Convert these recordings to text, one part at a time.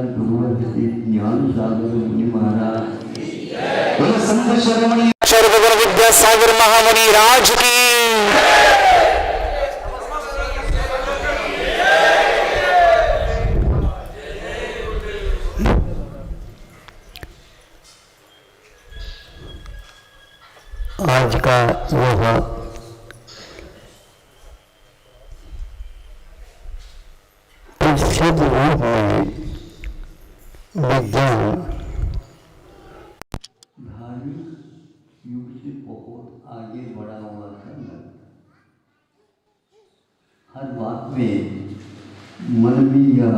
ध्रुवहरि ज्ञान सागर मुनि महाराज संत शरवणी सर्वगुण विद्यासागर महामुनि राज की। आज का यह प्रसिद्ध रूप में विज्ञान धार्मिक युग से बहुत आगे बढ़ा हुआ था। हर बात में मन में यह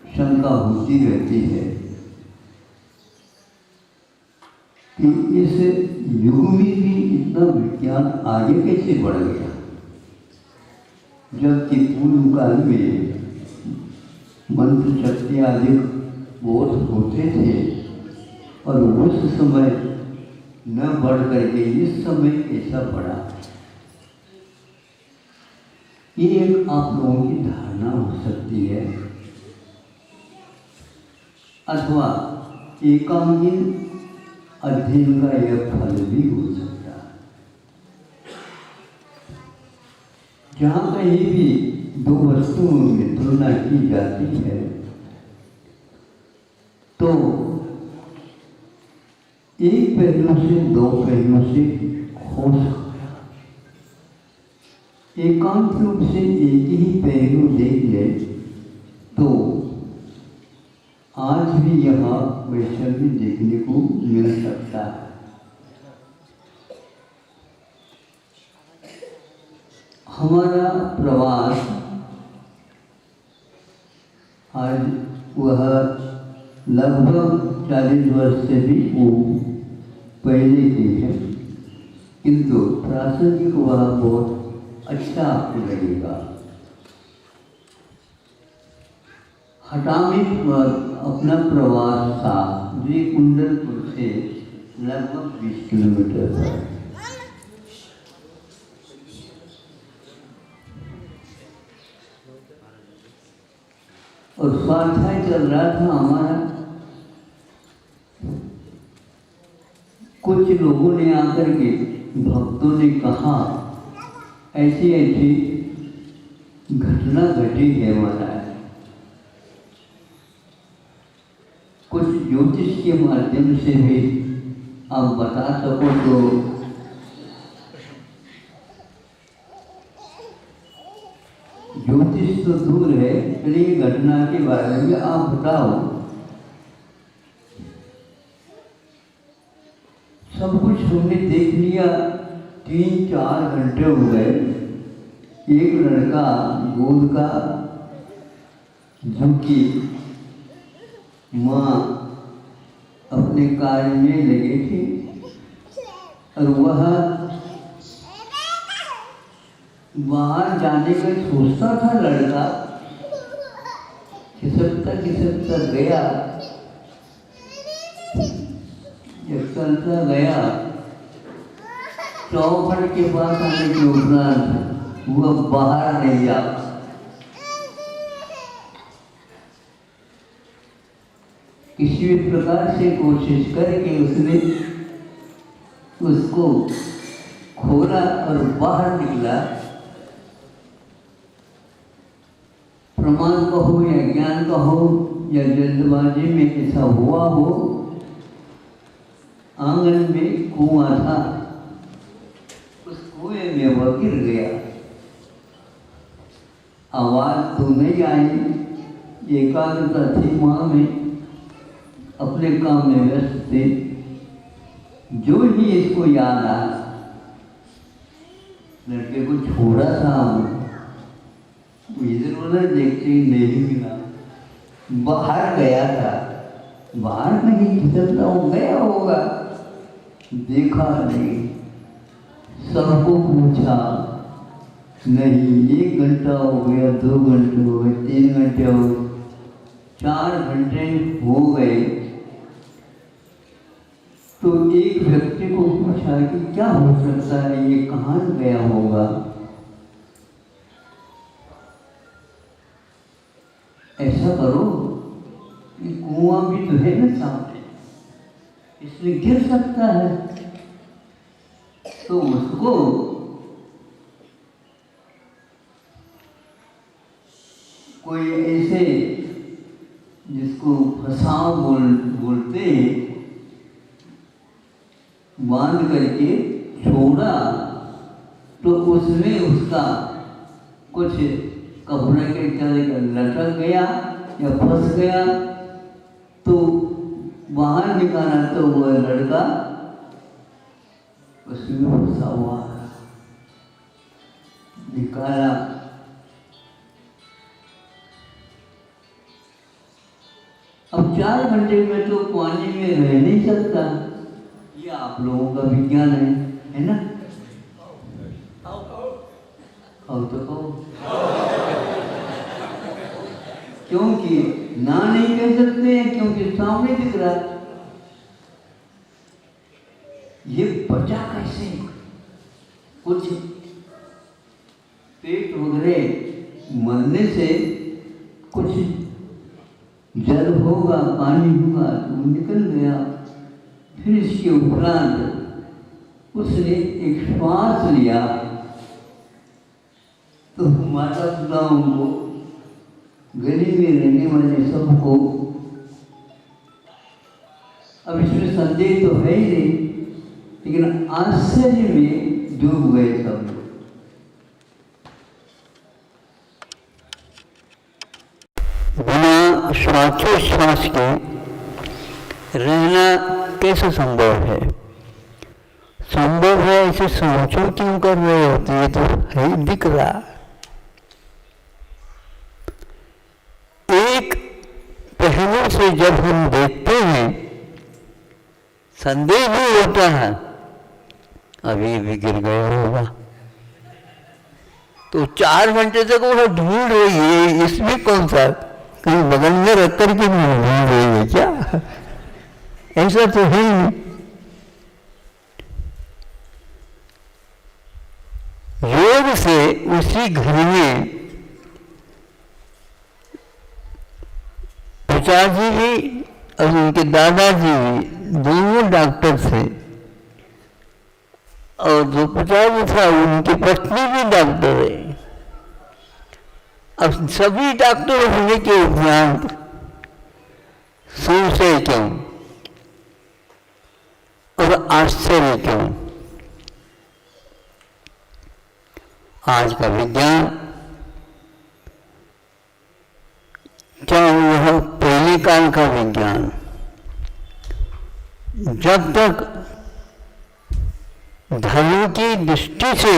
शंका होती रहती है कि इस युग में भी इतना विज्ञान आगे कैसे बढ़ गया, जबकि पूर्व काल में मंत्र शक्ति आदि बहुत होते थे और उस समय न बढ़ करके इस समय ऐसा बढ़ा। ये एक आप लोगों की धारणा हो सकती है, अथवा एकांगिन अध्ययन का यह फल भी हो सकता है। जहाँ कहीं भी दो वस्तुओं में तुलना की जाती है तो एक पहलू से दो पहलू से हो सकता है। एकांत रूप से एक ही पहलू देख ले तो आज भी यह वैषम्य देखने को मिल सकता है। हमारा प्रवास आज वह लगभग 40 वर्ष से भी वो पहले की है, किंतु प्रासंगिक वह बहुत अच्छा आपको लगेगा। हटा में अपना प्रवास था जो कुंडलपुर से लगभग 20 किलोमीटर पर। और स्वाध्याय चल रहा था हमारा। कुछ लोगों ने आकर के भक्तों ने कहा ऐसी ऐसी घटना घटी है महाराज, कुछ ज्योतिष के माध्यम से भी आप बता सको तो ज्योतिष तो दूर है, चलिए घटना के बारे में आप बताओ। सब कुछ हमने देख लिया। 3-4 घंटे हो गए। एक लड़का गोद का झुकी माँ अपने कार्य में लगे थे और वह बाहर जाने का सोचता था। लड़का खिसकता खिसकता गया। जब चलता गया चौखट के पास आने के उपरांत वह बाहर नहीं जा। किसी भी प्रकार से कोशिश करके उसने उसको खोला और बाहर निकला। प्रमाण कहो या ज्ञान कहो या जल्दबाजी में ऐसा हुआ हो, आंगन में कुआं था, उस कुएं में वह गिर गया। आवाज तो नहीं आई। एकाग्रता थी माँ में, अपने काम में व्यस्त थे। जो ही इसको याद आया, लड़के को छोड़ा था, इधर उधर देखते ही नहीं मिला। बाहर गया था, बाहर कहीं खिसकता हो गया होगा, देखा नहीं। सबको पूछा, नहीं। 1 घंटा हो गया, 2 घंटे हो गए, 3 घंटे हो गए, 4 घंटे हो गए। तो एक व्यक्ति को पूछा कि क्या हो सकता है, ये कहाँ गया होगा। ऐसा करो कि कुआं भी तो है ना सामने, इसमें गिर सकता है, तो उसको कोई ऐसे जिसको फसाव बोलते हैं, बांध करके छोड़ा, तो उसमें उसका कुछ कपड़े के तरह का लटक गया या फंस गया, तो बाहर निकाला तो वह लड़का उसमें फंसा हुआ निकाला। अब 4 घंटे में तो पानी में रह नहीं सकता, ये आप लोगों का विज्ञान है ना? और तो कहो, क्योंकि ना नहीं कह सकते हैं, क्योंकि सामने दिख रहा है। ये बचा कैसे? कुछ पेट वगैरह मरने से कुछ जल होगा, पानी होगा, तो निकल गया। फिर इसके उपरांत उसने एक श्वास लिया, तो माता पिताओं को, गली में रहने वाले सबको, अब इसमें संदेह तो है ही नहीं, लेकिन आश्चर्य में डूब गए सब लोग। बिना श्वासोच्छ्वास के रहना कैसे संभव है? संभव है, ऐसे सोचो क्यों कर रहे होते? ये तो है ही, दिख रहा। एक पहलू से जब हम देखते हैं, संदेह भी होता है, अभी भी गिर गया होगा, तो 4 घंटे तक वो ढूंढ रही है, इसमें कौन सा कहीं बगल में रख करके ढूंढ रही है क्या? ऐसा तो है नहीं। योग से उसी घर में पिताजी भी और उनके दादाजी भी दोनों डॉक्टर थे, और जो पिताजी था उनकी पत्नी भी डॉक्टर है। अब सभी डॉक्टर होने के उपरांत संशय क्यों और आश्चर्य क्यों? आज का विज्ञान, क्या वह पहले काल का विज्ञान, जब तक धर्म की दृष्टि से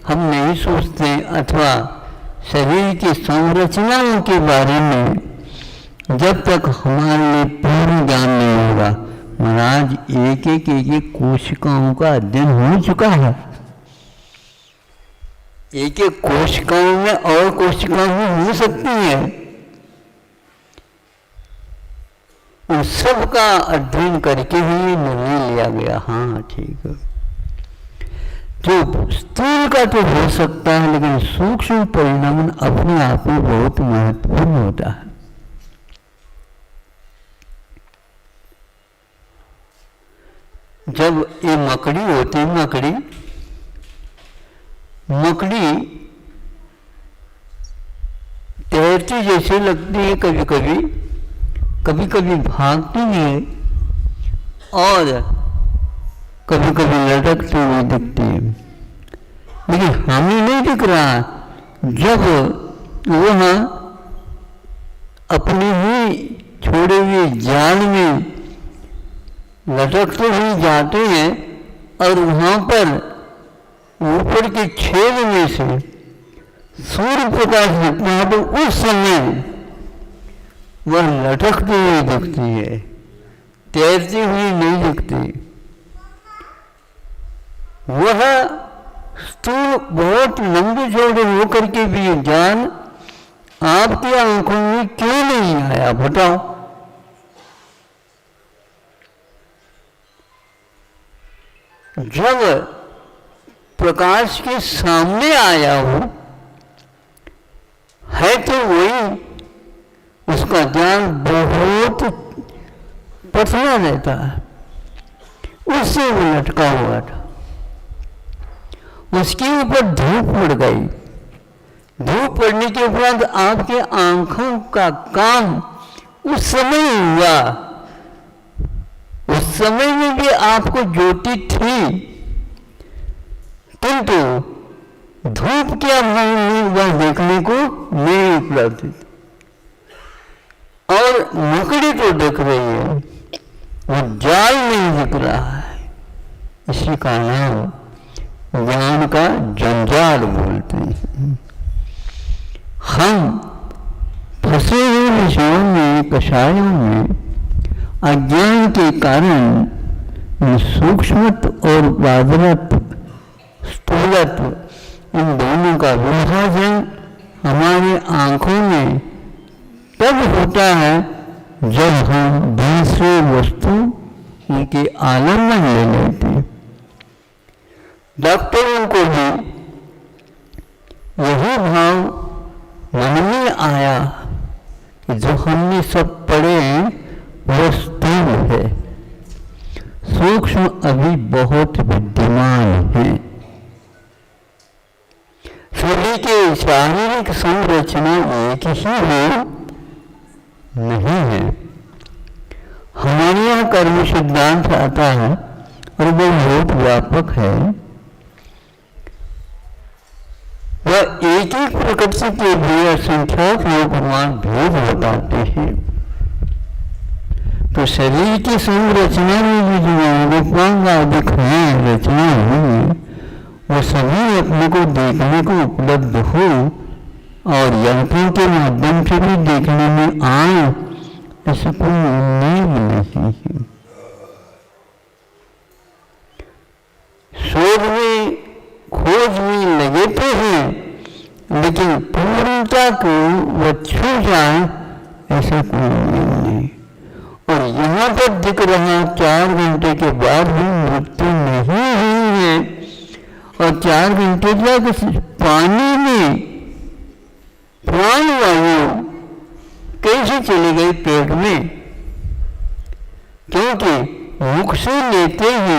हम नहीं सोचते अथवा शरीर की संरचनाओं के बारे में जब तक हमारे लिए पूर्ण ज्ञान नहीं होगा, महाराज एक एक कोशिकाओं का अध्ययन हो चुका है। एक एक कोशिकाओं में और कोशिकाएं हो सकती हैं, उन सब का अध्ययन करके ही निर्णय लिया गया। हाँ ठीक है, जो स्थूल का तो हो सकता है, लेकिन सूक्ष्म परिणाम अपने आप में बहुत महत्वपूर्ण होता है। जब ये मकड़ी होती है, मकड़ी तैरती जैसे लगती है, कभी कभी भागती है और कभी कभी लटकती हुई दिखती है, लेकिन हमें नहीं दिख रहा। जब वह अपने ही छोड़े हुए जाल में लटकते हुए जाते हैं और वहाँ पर ऊपर के छेद में से सूर्य प्रकाश दिखता है, तो उस समय वह लटकती हुई दिखती है, तैरती हुई नहीं दिखती। वह स्थूल बहुत लंबे चौड़े होकर के भी ज्ञान आपकी आंखों में क्यों नहीं आया, बताओ? जब प्रकाश के सामने आया हो, है तो वही, का ज्ञान बहुत पतला रहता है, उससे वो लटका हुआ था। उसके ऊपर धूप पड़ गई। धूप पड़ने के उपरांत आपके आंखों का काम उस समय हुआ। उस समय में भी आपको ज्योति थी, किंतु धूप क्या वह देखने को नहीं उपलब्ध थी। और मकड़ी तो दिख रही है, वो जाल नहीं दिख रहा है। इसी का नाम ज्ञान का जंजाल बोलते हैं। हम फंसे हुए विषयों में, कषायों में, अज्ञान के कारण सूक्ष्मत्व और बादरत्व, स्थूलत्व, इन दोनों का विभाजन हमारी आंखों में तब होता है जब हम दूसरे वस्तु उनके आलम्बन ले लेते हैं। डॉक्टरों को भी यही भाव मन में आया कि जो हमने सब पढ़े हैं वो स्थूल है, सूक्ष्म अभी बहुत विद्यमान है। सभी के शारीरिक संरचना एक ही है नहीं है। हमारे यहाँ कर्म सिद्धांत आता है और वो बहुत व्यापक है। वह एक एक प्रकृति के भी असंख्याक लोकमान भेद बताते हैं। तो शरीर की संरचना में जो रूपांग आदि है रचना हुई, वो सभी अपने को देखने को उपलब्ध हो और यंत्रों के माध्यम से भी देखने में आए, ऐसा कोई नियम नहीं है। शोध में, खोज में लगे तो हैं, लेकिन पूर्णता को वह छू जाए ऐसा कोई नियम नहीं। और यहाँ पर दिख रहा 4 घंटे के बाद भी मृत्यु नहीं हुई है, और 4 घंटे तक पानी में प्राण वायु कैसे चली गई पेट में, क्योंकि मुख से लेते ही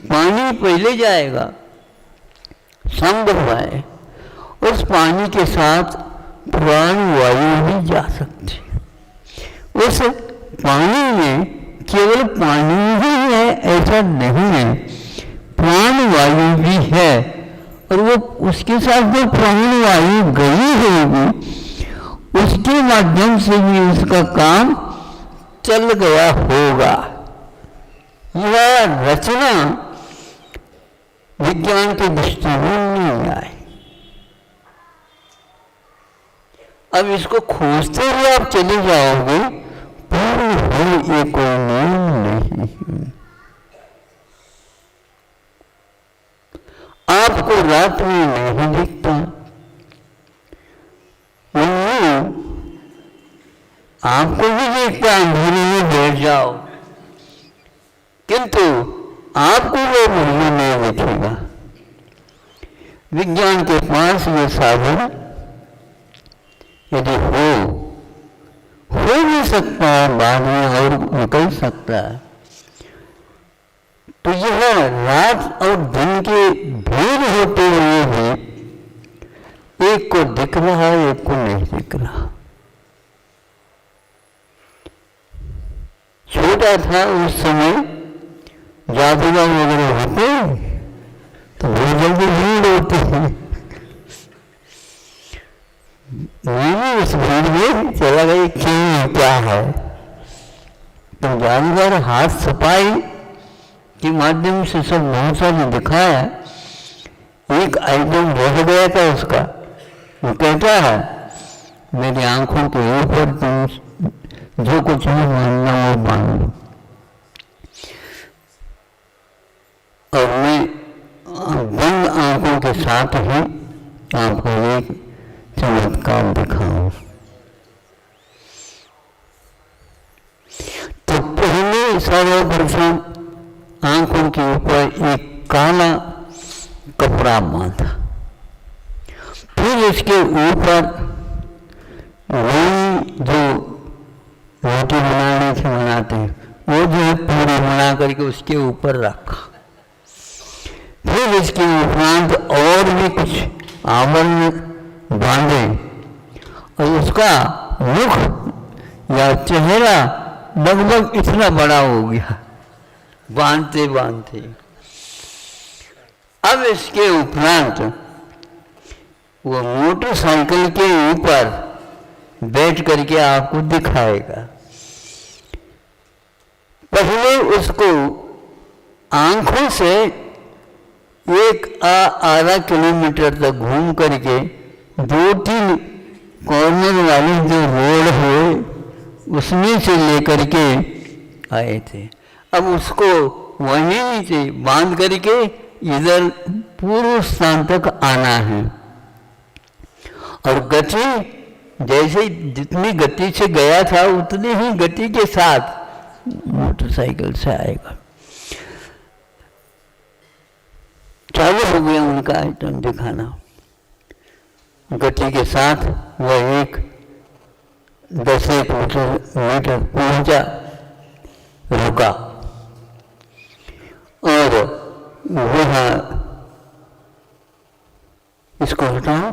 पानी पहले जाएगा, संभव है उस पानी के साथ प्राण वायु भी जा सकती है। उस पानी में केवल पानी ही है ऐसा नहीं है, प्राण वायु भी है, और वो उसके साथ जो प्राण वायु गई होगी उसके माध्यम से भी उसका काम चल गया होगा। यह रचना विज्ञान के दृष्टिकोण नहीं आई। अब इसको खोजते हुए आप चले जाओगे, पूर्ण हो ये कोई नियम नहीं है। आपको रात में नहीं दिखता, आपको भी देखता, अंधेरे में बैठ जाओ, किंतु आपको वो मूल्य नहीं दिखेगा। विज्ञान के पास ये साधन यदि हो भी सकता है, बाद में और निकल सकता है, तो यह रात और दिन के भेद होते हुए भी एक को दिख रहा है, एक को नहीं दिख रहा। छोटा था उस समय जादूगर वगैरह होते तो बहुत जल्दी भीड़ होती है। मैं उस भीड़ में चला गई, क्यों क्या है, तो जादूगर हाथ सफाई के माध्यम से सब बहुत सारे दिखाया। एक आइटम रह गया था उसका, वो कहता है मेरी आंखों के ऊपर तुम जो कुछ है मानना वो मान लो। और मैं बंद आंखों के साथ ही आपको एक चमत्कार दिखाऊं। तो पहले सर्वप्रथम आंखों के ऊपर एक काला कपड़ा बांधा, फिर इसके ऊपर वही जो बनाते हैं, वो जो है पूरी बना करके उसके ऊपर रखा। फिर इसके उपरांत और भी कुछ आवरण बांधे और उसका मुख या चेहरा लगभग इतना बड़ा हो गया बांधते बांधते। अब इसके उपरांत वो मोटरसाइकिल के ऊपर बैठ करके आपको दिखाएगा। पहले उसको आंखों से एक आधा किलोमीटर तक घूम करके 2-3 कॉर्नर वाली जो रोड है उसमें से लेकर के आए थे। अब उसको वहीं से बांध करके इधर पूर्व स्थान तक आना है और गति जैसे जितनी गति से गया था उतनी ही गति के साथ मोटरसाइकिल से आएगा। चालू हो गया उनका आइटम दिखाना। गति के साथ वह 10 मीटर पहुंचा, रुका और वहाँ इसको हटाओ,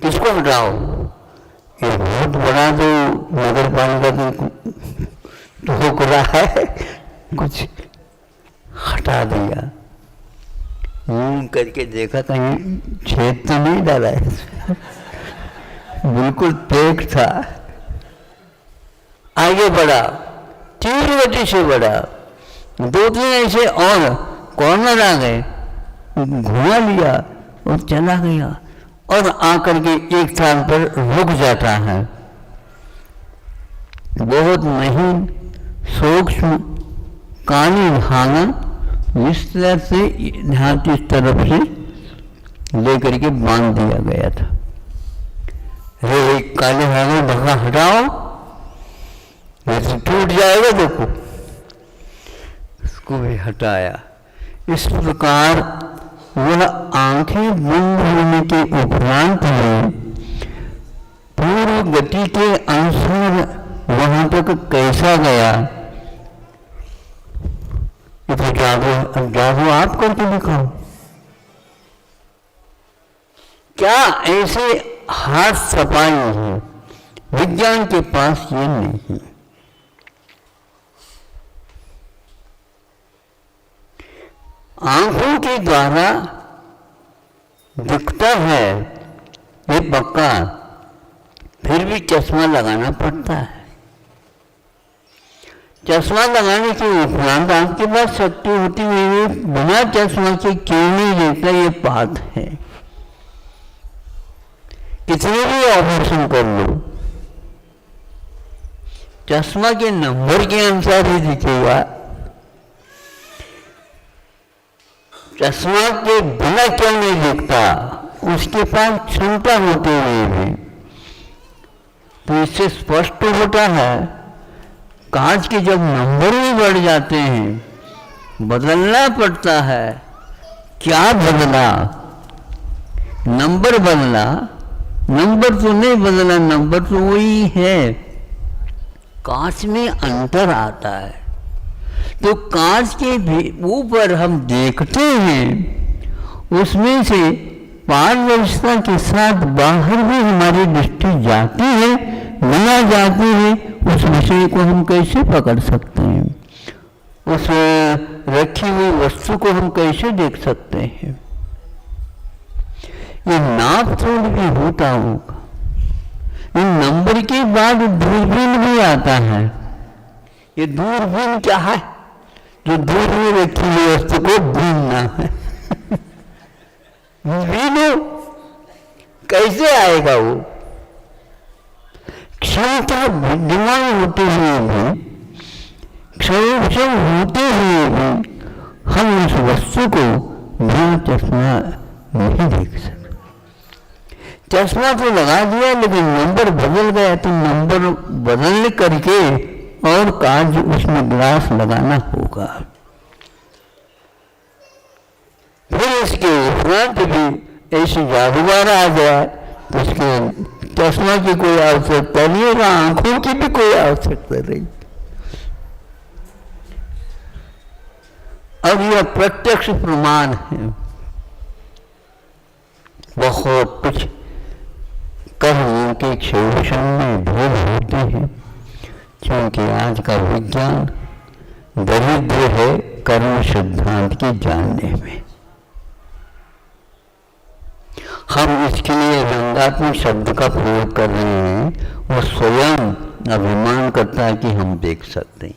किसको हटाओ? ये बहुत बड़ा जो नगर पालिका ठोक रहा है, कुछ हटा दिया। करके देखा कहीं छेद तो नहीं डाला है, बिल्कुल पैक था। आगे बढ़ा, तीव्र गति से बढ़ा, 2-3 ऐसे और कॉर्नर आ गए, घुमा लिया और चला गया और आकर के एक स्थान पर रुक जाता है। बहुत महीन सूक्ष्म काली धागा इस तरह से हाथ इस तरफ से लेकर के बांध दिया गया था। काले धागे धागा हटाओ, वैसे टूट जाएगा, देखो इसको भी हटाया। इस प्रकार वह आंखें बंद होने के उपरांत में पूर्व गति के अनुसार वहां तक कैसा गया, तो जादू आप करके दिखाओ। क्या ऐसे हाथ सफाई है? विज्ञान के पास ये नहीं। आंखों के द्वारा दिखता है ये पक्का, फिर भी चश्मा लगाना पड़ता है। चश्मा लगाने के उपरांत आपके पास शक्ति होती हुई बिना चश्मा के क्यों नहीं देखता, ये बात है। कितने भी ऑपरेशन कर लो, चश्मा के नंबर के अनुसार ही दिखेगा। चश्मा के बिना क्यों नहीं दिखता? उसके पास क्षमता होते हुए भी। तो इससे स्पष्ट होता है कांच के जब नंबर भी बढ़ जाते हैं बदलना पड़ता है। क्या बदला? नंबर बदला, नंबर तो नहीं बदला, नंबर तो वही है। कांच में अंतर आता है। तो कांच के ऊपर हम देखते हैं, उसमें से पारदर्शिता के साथ बाहर भी हमारी दृष्टि जाती है, बिना जाती है उस विषय को हम कैसे पकड़ सकते हैं? उस रखी हुई वस्तु को हम कैसे देख सकते हैं? ये नाप तोड़ भी होता होगा। इन नंबर के बाद दूरबीन भी आता है। ये दूरबीन क्या है? जो दूर में रखी हुई वस्तु को बीनना है। बीनो कैसे आएगा? वो क्षमता बुद्धिमान होते हुए भी, क्षमक्षम होते हुए भी हम उस वस्तु को बिना चश्मा नहीं देख सकते। चश्मा तो लगा दिया लेकिन नंबर बदल गया, तो नंबर बदलने करके और कांच उसमें ग्लास लगाना होगा। फिर इसके उपरांत भी ऐसे जादूगर आ जाए तो उसके चश्मा की कोई आवश्यकता नहीं होगा, आंखों की भी कोई आवश्यकता नहीं। अब यह प्रत्यक्ष प्रमाण है। बहुत कुछ कर्म के क्षेत्र में भेद होते हैं, क्योंकि आज का विज्ञान दरिद्र है कर्म सिद्धांत के जानने में। हम इसके लिए व्यंग्यात्मक शब्द का प्रयोग कर रहे हैं, वो स्वयं अभिमान करता है कि हम देख सकते हैं।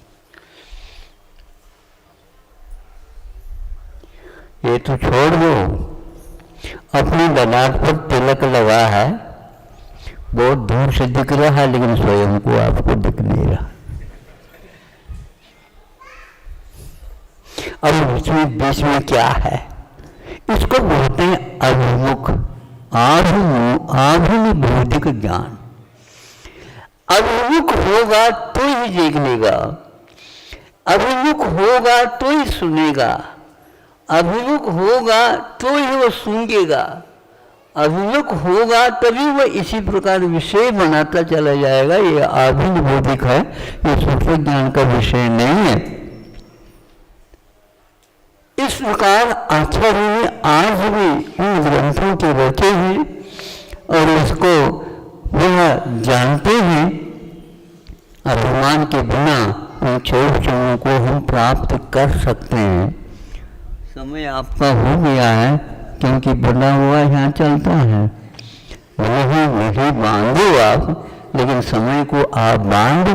ये तो छोड़ दो, अपनी ललाट पर तिलक लगा है, बहुत दूर से दिख रहा है, लेकिन स्वयं को आपको दिख नहीं रहा। अब बीच में क्या है, इसको बोलते हैं अभिमुख, आभिमुख ज्ञान। अभिमुख होगा तो ही देख लेगा, अभिमुख होगा तो ही सुनेगा, अभिमुख होगा तो ही वो सूंघेगा, अभिमुख होगा तभी वह इसी प्रकार विषय बनाता चला जाएगा। ये आभिमुख है, ये सूक्ष्म ज्ञान का विषय नहीं है। इस प्रकार आचार्य ने आज भी उन ग्रंथों के रचे हैं और इसको वह जानते हैं। अभिमान के बिना उन क्षणों को हम प्राप्त कर सकते हैं। समय आपका हो गया है, क्योंकि बना हुआ यहाँ चलता है। नहीं बांधो आप, लेकिन समय को आप बांध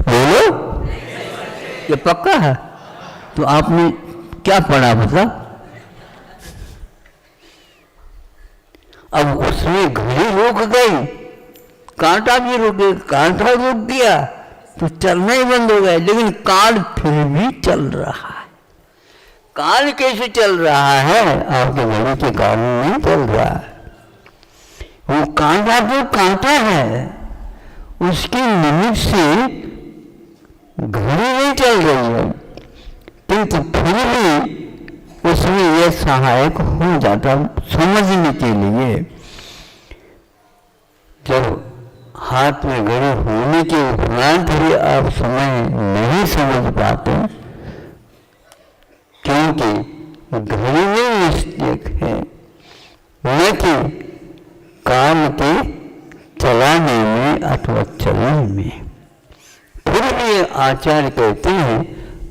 बोलो, ये पक्का है। तो आपने क्या पढ़ा बता? अब उसमें घड़ी रुक गई, कांटा भी रुक गया, कांटा रुक गया तो चलना ही बंद हो गया, लेकिन काल फिर भी चल रहा है। काल कैसे चल रहा है? आपके घड़ी के कारण नहीं चल रहा है। वो कांटा जो कांटा है, उसके निमित्त से घड़ी नहीं चल रही है, किंतु फिर भी उसमें यह सहायक हो जाता समझने के लिए। जब हाथ में घड़ी होने के उपरांत भी आप समय नहीं समझ पाते, क्योंकि घड़ी में मिस्टेक है, न कि काल के चलाने में अथवा चलने में। फिर भी आचार्य कहते हैं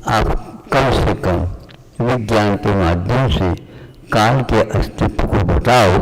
आप कम से कम विज्ञान के माध्यम से काल के अस्तित्व को बताओ,